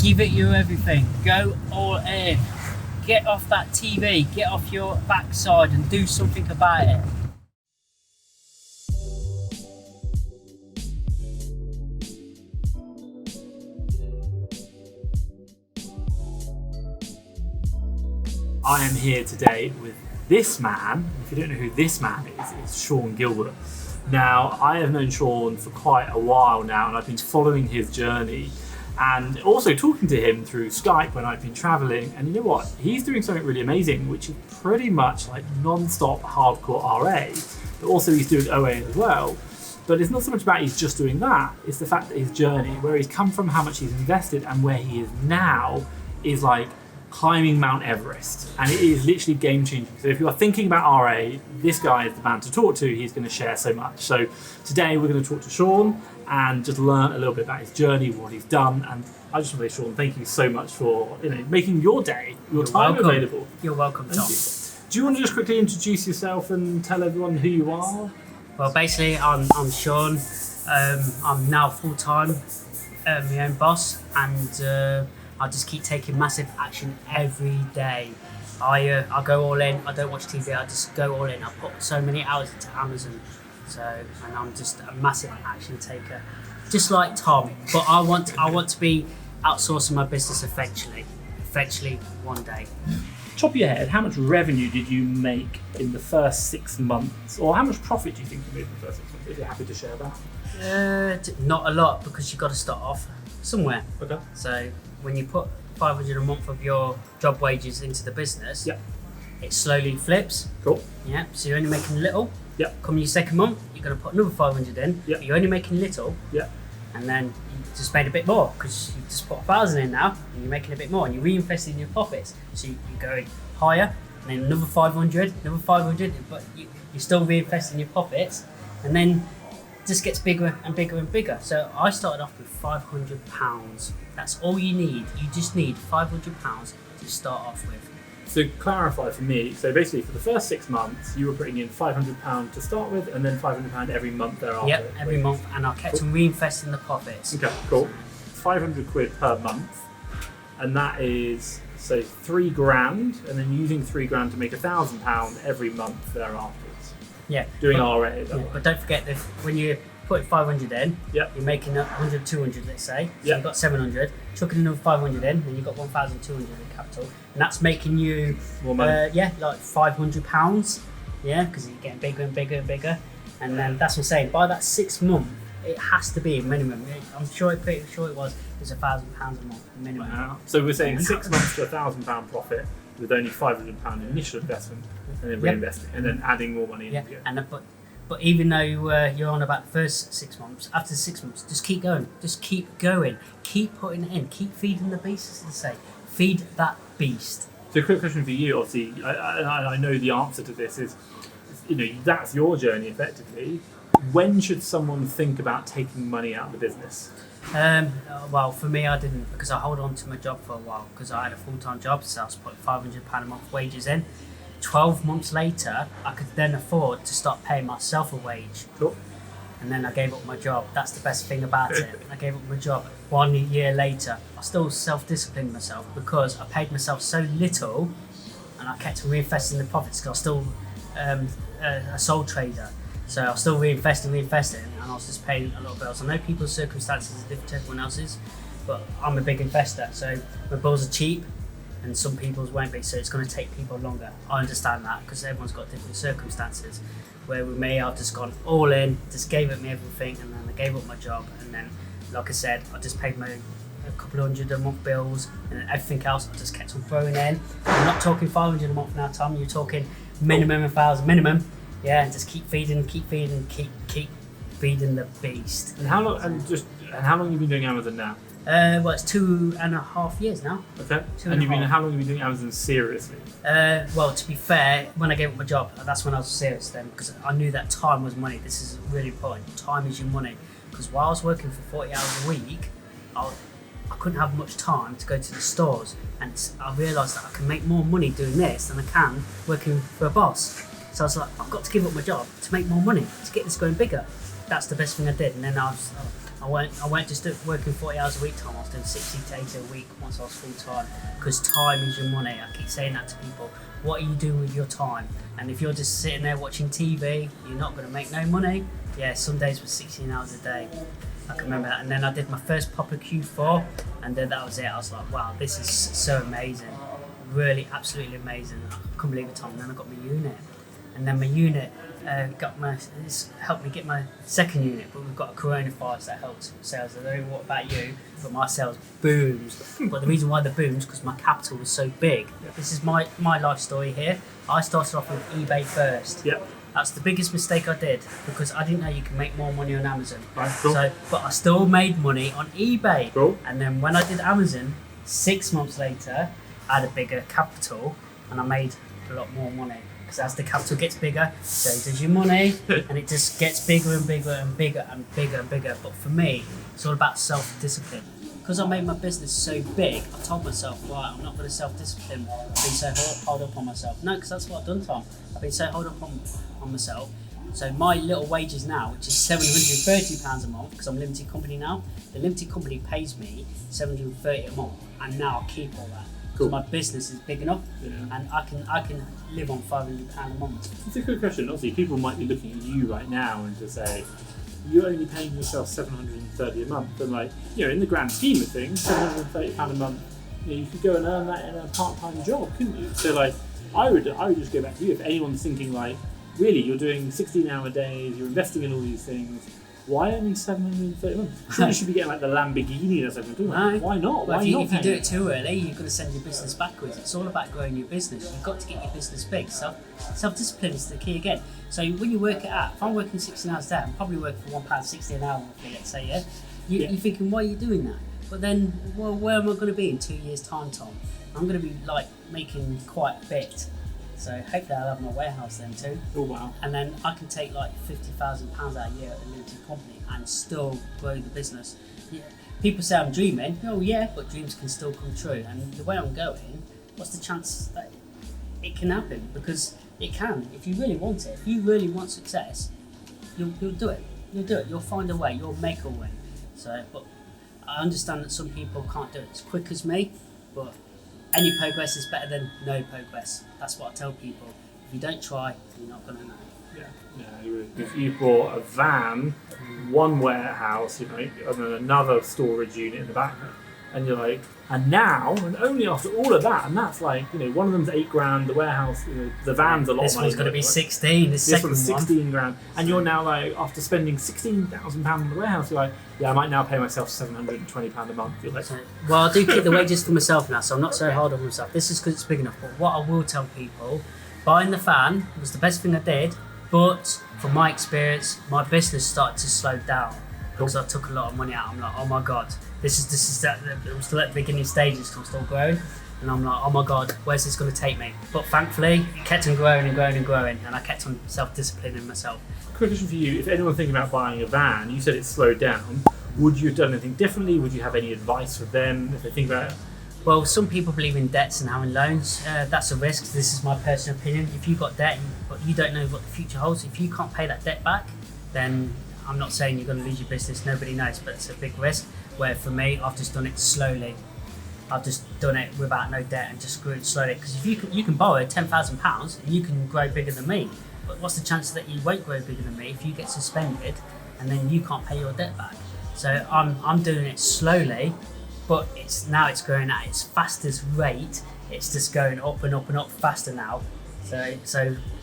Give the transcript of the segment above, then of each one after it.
Give it you everything. Go all in. Get off that TV, get off your backside and do something about it. I am here today with this man. If you don't know who this man is, it's Sean Gilbert. Now, I have known Sean for quite a while now, and I've been following his journey and also talking to him through Skype when I've been traveling. And you know what? He's doing something really amazing, which is pretty much like non-stop hardcore RA, but also he's doing OA as well. But it's not so much about he's just doing that, it's the fact that his journey, where he's come from, how much he's invested, and where he is now is like climbing Mount Everest, and it is literally game changing. So if you are thinking about RA, this guy is the man to talk to. He's going to share so much. So today we're going to talk to Sean and just learn a little bit about his journey, what he's done. And I just want to say, Sean, thank you so much for making your day, your time available. You're welcome, Tom. Do you want to just quickly introduce yourself and tell everyone who you are? Well, basically, I'm Sean. I'm now full-time my own boss, and I just keep taking massive action every day. I go all in. I don't watch TV. I just go all in. I put so many hours into Amazon, and I'm just a massive action taker, just like Tom. But I want to be outsourcing my business eventually one day. Top of your head, how much revenue did you make in the first 6 months, or how much profit do you think you made in the first 6 months? If you're happy to share that. Not a lot, because you've got to start off somewhere. Okay. So when you put 500 a month of your job wages into the business, yep, it slowly flips. Cool. Yeah. So you're only making little. Yep. Come your second month, you're going to put another 500 in. Yep. You're only making little. Yep. And then you just made a bit more, because you just put 1,000 in now, and you're making a bit more, and you're reinvesting your profits. So you're going higher, and then another 500, but you're still reinvesting your profits, and then it just gets bigger and bigger and bigger. So I started off with £500. That's all you need. You just need £500 to start off with. So clarify for me, so basically for the first 6 months, you were putting in £500 to start with, and then £500 every month thereafter. Yep, every month, and I kept on reinvesting the profits. Okay, cool. 500 quid per month, and that is, so £3,000, and then using £3,000 to make £1,000 every month thereafter. Yeah. Doing RA. But don't forget that when you put 500 in, yep, you're making 100, 200, let's say. So yep, you've got 700, chucking another 500 in, then you've got 1,200 in capital. And that's making you, more money. like £500. Yeah, because you're getting bigger and bigger and bigger. And then that's what I'm saying. By that 6 month, it has to be a minimum. I'm pretty sure it was £1,000 a month minimum. Wow. So we're saying 6 months to £1,000 profit with only £500 initial investment, and then reinvesting, and then adding more money in. Yeah, and but even though you're on about the first 6 months, after 6 months, just keep going. Just keep going. Keep putting it in. Keep feeding the beast, as they say. Feed that beast. So, a quick question for you. Obviously, I know the answer to this is, that's your journey effectively. When should someone think about taking money out of the business? Well, for me, I didn't, because I hold on to my job for a while, because I had a full-time job, so I was putting £500 a month wages in. 12 months later, I could then afford to start paying myself a wage. Cool. And then I gave up my job. That's the best thing about it. I gave up my job. 1 year later, I still self-disciplined myself, because I paid myself so little, and I kept reinvesting the profits, because I was still a sole trader. So I was still reinvesting, and I was just paying a lot of bills. I know people's circumstances are different to everyone else's, but I'm a big investor, so my bills are cheap, and some people's won't be, so it's going to take people longer. I understand that, because everyone's got different circumstances. Where with me, I've just gone all in, just gave up me everything, and then I gave up my job, and then, like I said, I just paid my a couple of hundred a month bills, and then everything else I just kept on throwing in. I'm not talking 500 a month now, Tom. You're talking minimum 1,000 minimum. Yeah, and just keep feeding, keep feeding the beast. And how long? How long have you been doing Amazon now? Well, it's 2.5 years now. Okay. And how long have you been doing Amazon seriously? Well, to be fair, when I gave up my job, that's when I was serious then, because I knew that time was money. This is really important. Time is your money. Because while I was working for 40 hours a week, I couldn't have much time to go to the stores, and I realised that I can make more money doing this than I can working for a boss. So I was like, I've got to give up my job to make more money, to get this going bigger. That's the best thing I did. And then I I weren't just working 40 hours a week, Tom. I was doing 60 to 80 a week once I was full time. Because time is your money. I keep saying that to people. What are you doing with your time? And if you're just sitting there watching TV, you're not going to make no money. Yeah, some days were 16 hours a day. I can remember that. And then I did my first proper Q4, and then that was it. I was like, wow, this is so amazing. Really, absolutely amazing. I couldn't believe it, Tom. And then I got my unit. And then my unit it's helped me get my second unit, but we've got a coronavirus that helps sales. I don't know what about you, but my sales booms. But the reason why they booms because my capital was so big. This is my life story here. I started off with eBay first. Yep. That's the biggest mistake I did because I didn't know you can make more money on Amazon. Right, cool. But I still made money on eBay. Cool. And then when I did Amazon, 6 months later, I had a bigger capital and I made a lot more money. Because as the capital gets bigger, so does your money, and it just gets bigger and bigger and bigger and bigger and bigger. But for me, it's all about self-discipline. Because I made my business so big, I told myself, right, I'm not going to self-discipline. I've been so hard up on myself. No, because that's what I've done, Tom. I've been so hard up on myself. So my little wages now, which is £730 a month, because I'm a limited company now, the limited company pays me £730 a month, and now I keep all that. Cool. My business is big enough, and I can live on £500 a month. It's a good question. Obviously, people might be looking at you right now and to say, you're only paying yourself $730 a month, and like, in the grand scheme of things, £730 a month, you could go and earn that in a part-time job, couldn't you? So like, I would just go back to you. If anyone's thinking like, really, you're doing 16-hour days, you're investing in all these things. Why only $730 a month? Sure, you should be getting like the Lamborghini or something. No. Why not? Well, Why if not? If you do it too early, you're going to send your business backwards. It's all about growing your business. You've got to get your business big. Self-discipline is the key again. So when you work it out, if I'm working 16 hours a day, I'm probably working for £1.60 an hour, let's say, yeah? You're thinking, why are you doing that? But then, well, where am I going to be in 2 years' time, Tom? I'm going to be like making quite a bit. So hopefully I'll have my warehouse then too. Oh wow. And then I can take like £50,000 out a year at a limited company and still grow the business. Yeah. People say I'm dreaming. Oh yeah, but dreams can still come true. And the way I'm going, what's the chance that it can happen? Because it can. If you really want it, if you really want success, you'll do it. You'll do it. You'll find a way. You'll make a way. So, but I understand that some people can't do it as quick as me, but any progress is better than no progress. That's what I tell people. If you don't try, you're not going to know. Yeah, if you bought a van, one warehouse, and then another storage unit in the back, and you're like, and now, and only after all of that, and that's like, one of them's $8,000, the warehouse, the van's a lot of money. This one's going to be 16. This one's 16 grand, and you're now like, after spending £16,000 in the warehouse, you're like, yeah, I might now pay myself £720 a month. You're like, well, I do keep the wages for myself now, so I'm not so hard on myself. This is because it's big enough. But what I will tell people, buying the van was the best thing I did, but from my experience, my business started to slow down because I took a lot of money out. I'm like, oh my god, this is that. I'm still at the beginning stages, I'm still growing, and I'm like, oh my god, where's this going to take me? But thankfully, it kept on growing and growing and growing, and I kept on self-disciplining myself. Quick question for you: if anyone's thinking about buying a van, you said it's slowed down. Would you have done anything differently? Would you have any advice for them if they think about it? Well, some people believe in debts and having loans. That's a risk. This is my personal opinion. If you've got debt, but you don't know what the future holds, if you can't pay that debt back, then I'm not saying you're going to lose your business. Nobody knows, but it's a big risk. Where for me, I've just done it slowly. I've just done it without no debt and just grew it slowly. Because if you can borrow £10,000 and you can grow bigger than me, but what's the chance that you won't grow bigger than me if you get suspended and then you can't pay your debt back? So I'm doing it slowly. But it's growing at its fastest rate. It's just going up and up and up faster now. So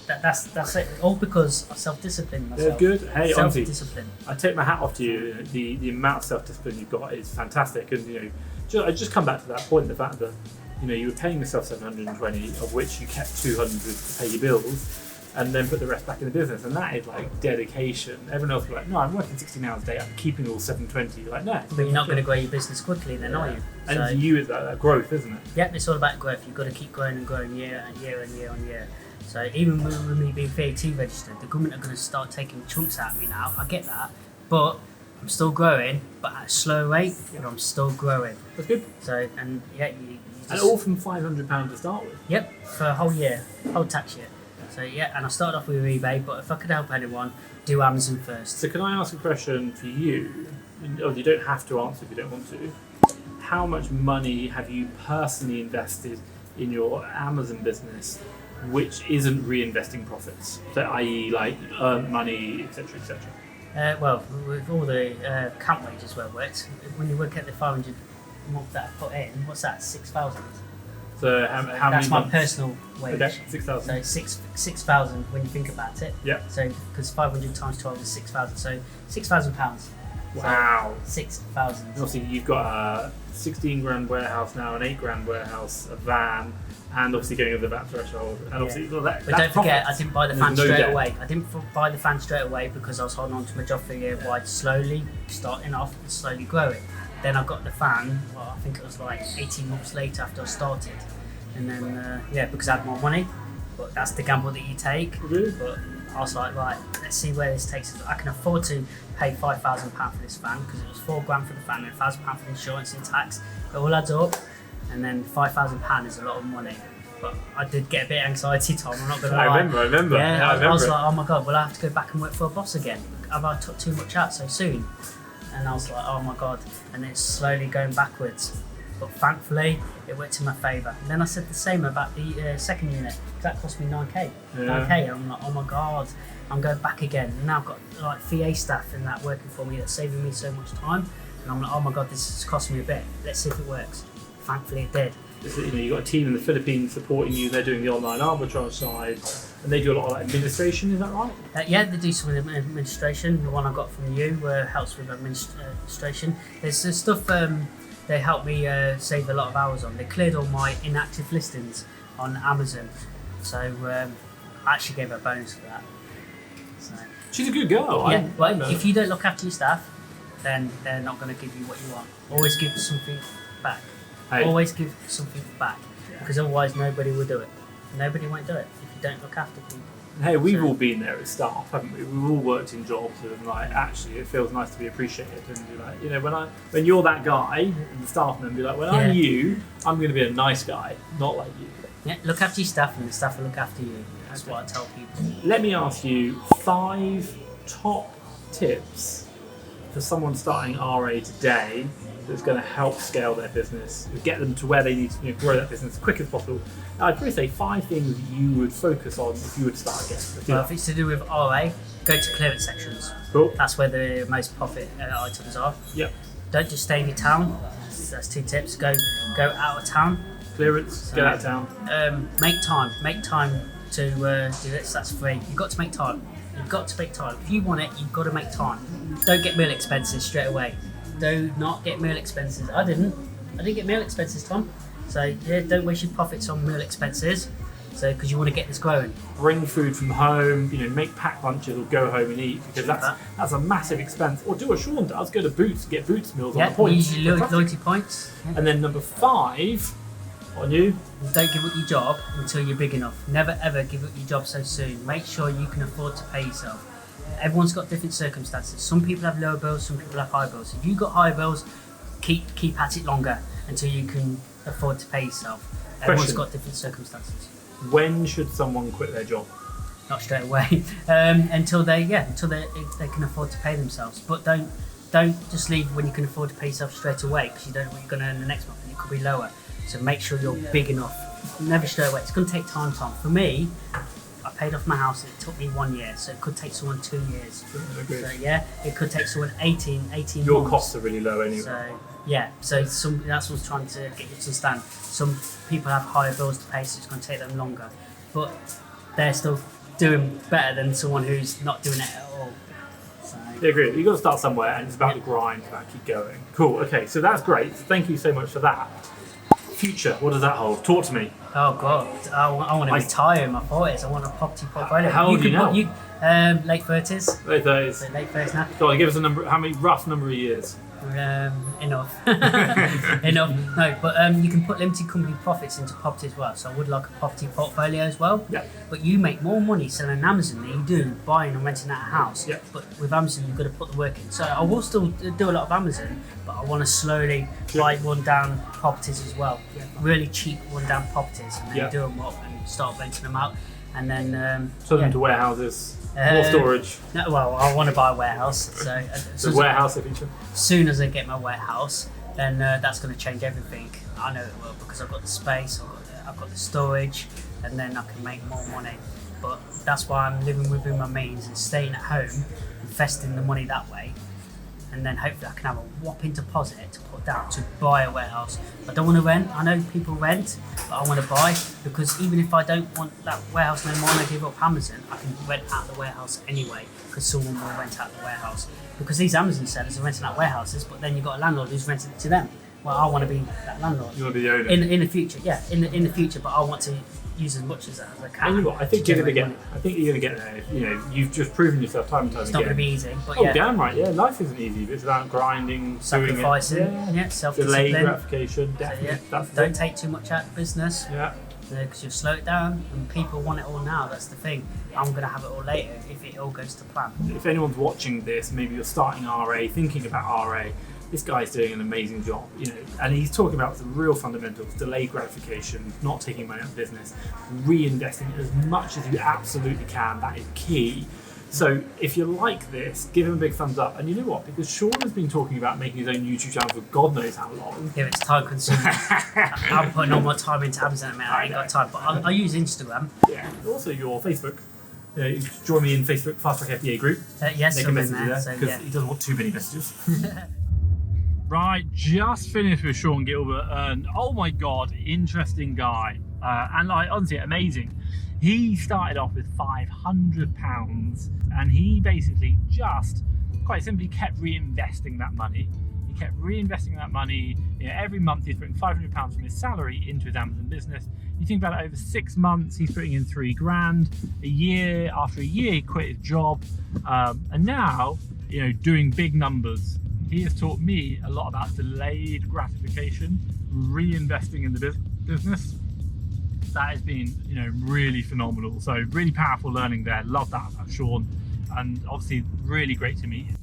that's it. All because I self-discipline myself. Yeah, good. Hey, self-discipline. Honestly, I take my hat off to you. The amount of self-discipline you've got is fantastic. And I just come back to that point, the fact that you were paying yourself $720, of which you kept $200 to pay your bills, and then put the rest back in the business, and that is like dedication. Everyone else will be like, no, I'm working 16 hours a day, I'm keeping all 720. You're like, no. But you're not going to grow your business quickly then, are you? And for you, it's that growth, isn't it? Yep, it's all about growth. You've got to keep growing and growing year and year and year on year. So even with me being VAT registered, the government are going to start taking chunks out of me now. I get that, but I'm still growing, but at a slow rate, but I'm still growing. That's good. So, and yeah, you just... And all from £500 to start with? Yep, for a whole year, whole tax year. So yeah, and I started off with eBay, but if I could help anyone, do Amazon first. So can I ask a question for you? you don't have to answer if you don't want to, how much money have you personally invested in your Amazon business which isn't reinvesting profits? So i.e. like earned money, etc., etc. Well, with all the camp wages where I worked, when you work at the 500 a month that I put in, what's that, 6,000? So how many That's my months? personal wage. Okay, 6,000. So 6,000 when you think about it. Yeah. So because 500 times 12 is 6,000, so £6,000. Wow. So 6,000. Obviously, you've got a 16 grand warehouse now, an 8 grand warehouse, a van, and obviously going over the VAT threshold. And obviously, well, But don't forget, I didn't buy the fan There's no straight debt. away. I didn't buy the fan straight away because I was holding on to my job for a year while slowly starting off and slowly growing. Then I got the fan, well, I think it was like 18 months later after I started. And then, because I had more money, but that's the gamble that you take. Really? But I was like, right, let's see where this takes us. I can afford to pay £5,000 for this van because it was £4 grand for the van and £1,000 for the insurance and tax. It all adds up. And then £5,000 is a lot of money. But I did get a bit of anxiety, Tom, I'm not going to lie. I remember. Yeah, I I was remember. like, oh my God, will I have to go back and work for a boss again? Have I took too much out so soon? And I was like, oh my God. And it's slowly going backwards. But thankfully, it worked in my favour. And then I said the same about the second unit. That cost me 9k. Yeah. 9k. And I'm like, oh my God, I'm going back again. And now I've got like VA staff and that working for me that's saving me so much time. And I'm like, oh my God, this has cost me a bit. Let's see if it works. Thankfully, it did. You've got a team in the Philippines supporting you. They're doing the online arbitrage side, and they do a lot of like administration. Is that right? Yeah, they do some administration. The one I got from you helps with administration. There's stuff they helped me save a lot of hours on. They cleared all my inactive listings on Amazon, so I actually gave her a bonus for that. So, She's a good girl. yeah, but if you don't look after your staff, then they're not going to give you what you want. Always give something back. Hey. Always give something back, because otherwise nobody will do it. Nobody won't do it if you don't look after people. Hey, we've all been there as staff, haven't we? We've all worked in jobs and like actually it feels nice to be appreciated and be like, you know, when you're that guy in the staff and be like, when I'm you, I'm going to be a nice guy, not like you. Yeah, look after your staff and the staff will look after you. That's what I tell people. Let me ask you 5 top tips for someone starting RA today that's going to help scale their business, get them to where they need to grow that business as quick as possible. I'd probably say 5 things that you would focus on if you would start again. Well, if it's to do with RA, go to clearance sections. Cool. That's where the most profit items are. Yep. Don't just stay in your town. That's 2 tips. Go out of town. Clearance, get out of town. Make time to do this. That's free. You've got to make time. You've got to make time. If you want it, you've got to make time. Don't get meal expenses straight away. Do not get meal expenses. I didn't get meal expenses, Tom. So yeah, don't waste your profits on meal expenses. So because you want to get this growing. Bring food from home. Make packed lunches or go home and eat, because that's a massive expense. Or do what Sean does: go to Boots and get Boots meals on the points. Use your loyalty points. Yeah. And then number 5 on you. Don't give up your job until you're big enough. Never ever give up your job so soon. Make sure you can afford to pay yourself. Everyone's got different circumstances. Some people have lower bills, some people have high bills. If you've got high bills, keep at it longer until you can afford to pay yourself. Everyone's got different circumstances. When should someone quit their job? Not straight away, until they can afford to pay themselves. But don't just leave when you can afford to pay yourself straight away, because you don't know what you're going to earn the next month and it could be lower. So make sure you're big enough. Never straight away. It's going to take time, Tom. For me, I paid off my house and it took me 1 year, so it could take someone 2 years. So yeah, it could take someone 18 Your months. costs are really low anyway. So yeah, so that's what's trying to get you to understand. Some people have higher bills to pay, so it's going to take them longer, but they're still doing better than someone who's not doing it at all. So I agree. You've got to start somewhere, and it's about the grind, it's about keep going. Cool. Okay, so that's great. Thank you so much for that. Future, what does that hold? Talk to me. Oh God, I want to retire in my 40s. I want a property portfolio. How old are you now? Late 30s. Late 30s. So late 30s now. Go on, give us a number. How many rough number of years? Enough. Enough. No, but you can put limited company profits into property as well. So I would like a property portfolio as well. Yeah. But you make more money selling Amazon than you do buying and renting out a house. Yeah. But with Amazon, you've got to put the work in. So I will still do a lot of Amazon, but I want to slowly buy one-down properties as well. Really cheap one-down properties, and then do them up and start renting them out. and then Turn them into warehouses, more storage. No, well, I want to buy a warehouse, so The warehouse feature. as soon as I get my warehouse, then that's going to change everything. I know it will, because I've got the space, I've got the storage, and then I can make more money. But that's why I'm living within my means and staying at home, investing the money that way, and then hopefully I can have a whopping deposit to put down to buy a warehouse. I don't want to rent. I know people rent, but I want to buy, because even if I don't want that warehouse no more and I give up Amazon, I can rent out the warehouse anyway, because someone will rent out the warehouse. Because these Amazon sellers are renting out warehouses, but then you've got a landlord who's renting it to them. Well, I want to be that landlord. You want to be the owner. In the future, yeah, in the future, but I want to use as much as I can. And you know what? I think you're going to get there. You know, you've just proven yourself time and time It's again. not going to be easy, but Oh, damn right. Yeah, life isn't easy. It's about grinding, sacrificing, doing it. self-discipline. Delayed gratification. So, Definitely. That's the don't thing. take too much out of business, Yeah. because you'll slow it down, and people want it all now. That's the thing. I'm going to have it all later if it all goes to plan. If anyone's watching this, maybe you're starting RA, thinking about RA, this guy's doing an amazing job, you know, and he's talking about some real fundamentals: delayed gratification, not taking money out of business, reinvesting as much as you absolutely can. That is key. So if you like this, give him a big thumbs up. And you know what? Because Sean has been talking about making his own YouTube channel for God knows how long. Yeah, it's time consuming. I'm putting all my time into Amazon, man. I ain't got time, but I use Instagram. Yeah. Also your Facebook. You join me in Facebook FastTrackFBA group. Yes, They I'm can in message you there. there So, because yeah. he doesn't want too many messages. Right, just finished with Sean Gilbert, and oh my god, interesting guy, and like honestly amazing. He started off with £500, and he basically just quite simply kept reinvesting that money. He kept reinvesting that money. You know, every month he's putting £500 from his salary into his Amazon business. You think about it, over 6 months he's putting in £3,000. After a year he quit his job, and now, you know, doing big numbers. He has taught me a lot about delayed gratification, reinvesting in the business. That has been, you know, really phenomenal. So really powerful learning there. Love that about Sean, and obviously really great to meet him.